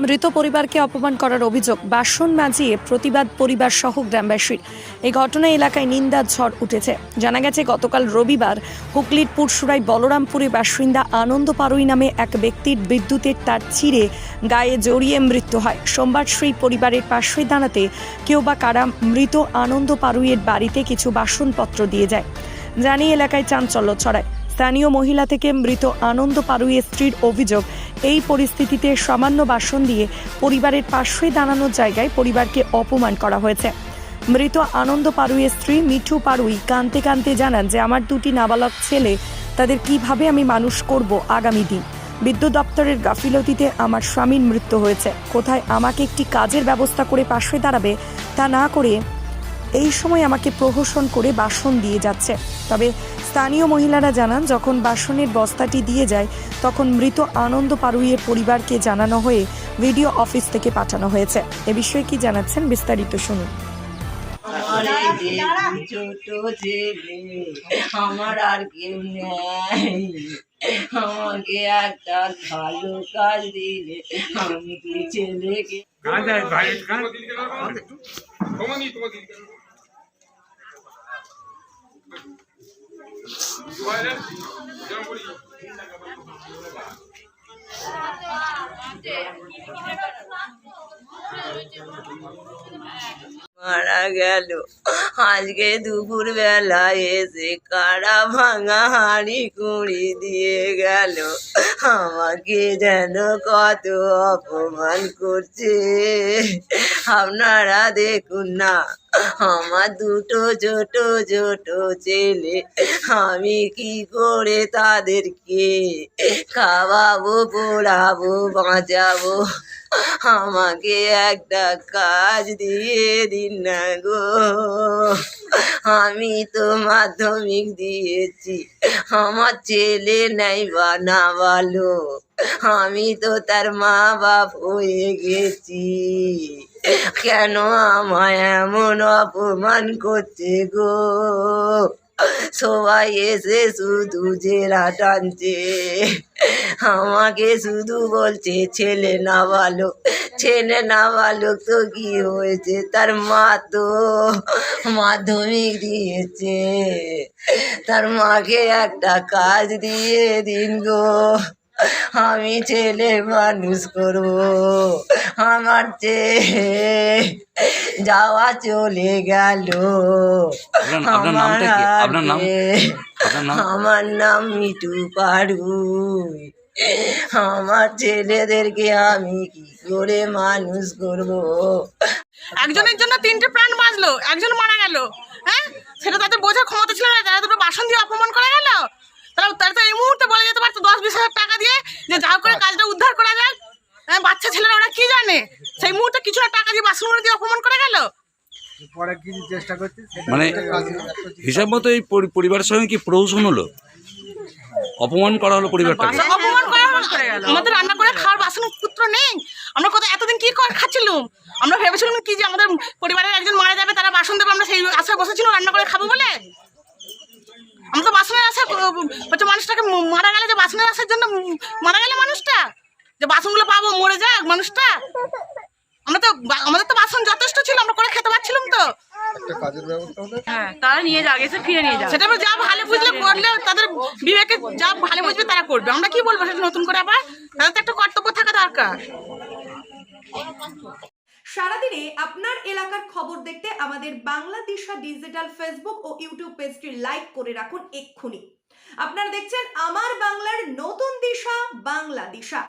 মৃত পরিবারকে অপমান করার অভিযোগ, বাসন মাজিয়ে প্রতিবাদ পরিবার সহ গ্রামবাসীর। এই ঘটনায় এলাকায় নিন্দার ঝড় উঠেছে। জানা গেছে গতকাল রবিবার হুগলির পুরসুরাই বলরামপুরে বাসিন্দা আনন্দ পারুই নামে এক ব্যক্তির বিদ্যুতের তার ছিঁড়ে গায়ে জড়িয়ে মৃত্যু হয়। সোমবার সেই পরিবারের পাশে দাঁড়াতে কেউ বা কারা মৃত আনন্দ পারুইয়ের বাড়িতে কিছু বাসনপত্র দিয়ে যায়, জানিয়ে এলাকায় চাঞ্চল্য ছড়ায়। স্থানীয় মহিলা থেকে মৃত আনন্দ পারুইয়ের স্ত্রীর অভিযোগ, এই পরিস্থিতিতে সামান্য বাসন দিয়ে পরিবারের পাশে দাঁড়ানোর জায়গায় পরিবারকে অপমান করা হয়েছে। মৃত আনন্দ পারুইয়ের স্ত্রী মিঠু পারুই কাঁদতে কাঁদতে জানান যে আমার দুটি নাবালক ছেলে, তাদের কিভাবে আমি মানুষ করব আগামী দিন। বিদ্যুৎ দপ্তরের গাফিলতিতে আমার স্বামীর মৃত্যু হয়েছে। কোথায় আমাকে একটি কাজের ব্যবস্থা করে পাশে দাঁড়াবে তা না করে এই সময় আমাকে প্রহসন করে বাসন দিয়ে যাচ্ছে। তবে স্থানীয় মহিলারা জানান, যখন বাসনের বস্তাটি দিয়ে যায় তখন মৃত আনন্দ পারুইয়ের পরিবারকে জানানো হয়ে ভিডিও অফিস থেকে পাঠানো হয়েছে। এ বিষয়ে কি জানাচ্ছেন বিস্তারিত শুনুন। আমার আর কেউ নেই, আমাকে একটা ভালো কাজ দিলে আমি কি ছেলেকে মারা গেল। আজকে দুপুর বেলায় এসে কারা ভাঙা হাঁড়ি কুড়ি দিয়ে গেল। আমাকে যেন কত অপমান করছে। আপনারা দেখুন না, আমার দুটো ছোট ছোট ছেলে, আমি কি করে তাদেরকে খাওয়াবো, পড়াবো, বাঁচাবো? আমাকে একটা কাজ দিয়ে দিন না গো। আমি তো মাধ্যমিক দিয়েছি, আমার ছেলে নেই বা না ভালো, আমি তো তার মা বাপ হয়ে গেছি। কেন আমায় এমন অপমান করছে গো? সবাই এসে শুধু জেরা টানছে, আমাকে শুধু বলছে ছেলে না ভালো, ছেলে না ভালো। তো কি হয়েছে, তার মা তো মাধ্যমিক দিয়েছে, তার মাকে একটা কাজ দিয়ে দিন গো। আমি ছেলে মানুষ করবো, আমার যাওয়া চলে গেল। আমার নাম মিঠু পারুই। আমার ছেলেদেরকে আমি কি করে মানুষ করব? একজনের জন্য 3টে প্রাণ বাঁচলো, একজন মারা গেল। হ্যাঁ, সেটা তাদের বোঝার ক্ষমতা ছিল না। তারা দুটো বাসন দিয়ে অপমান করা গেল। তারা তো এই মুহূর্তে বলে যেতে পারতো 10-20 হাজার টাকা দিয়ে যে যা করে কাজটা উদ্ধার করা যাক। হ্যাঁ, বাচ্চা ছেলেরা ওরা কি জানে? সেই মুহূর্তে কিছুটা টাকা দিয়ে বাসনগুলো দিয়ে অপমান করা গেল। মানে হিসাব মতো এই পরিবারের সঙ্গে কি প্রহসন হলো, অপমান করা হলো পরিবারটাকে? অপমান করা হলো। আমাদের রান্না করে খাওয়ার বাসন পুত্র নেই। আমরা কত এতদিন কি করে খাচ্ছিলাম? আমরা ভেবেছিলাম কি যে আমাদের পরিবারের একজন মারা যাবে, তারা বাসন দেবে, আমরা সেই আশায় বসেছিলাম রান্না করে খাবো বলে। আমরা তো বাসনের আশা হচ্ছে, মানুষটাকে মারা গেলে যে বাসনের আশার জন্য মারা গেলে মানুষটা, যে বাসনগুলো পাবো, মরে যাক মানুষটা। আমাদের তো বাসন যথেষ্ট ছিল, আমরা করে খেতে পারছিলাম তো। হ্যাঁ, তারা নিয়ে যাক, এসে ফিরে নিয়ে যাক। সেটা যা ভালো বুঝলে করলে, তাদের বিবেকে যা ভালো বুঝবে তারা করবে। আমরা কি বলবো সেটা নতুন করে? আবার তাদের তো একটা কর্তব্য থাকা দরকার। সারাদিনে আপনার এলাকার খবর দেখতে আমাদের বাংলাদিশা ডিজিটাল ফেসবুক ও ইউটিউব পেজটি লাইক করে রাখুন এক্ষুনি। আপনারা দেখছেন আমার বাংলার নতুন দিশা, বাংলাদিশা।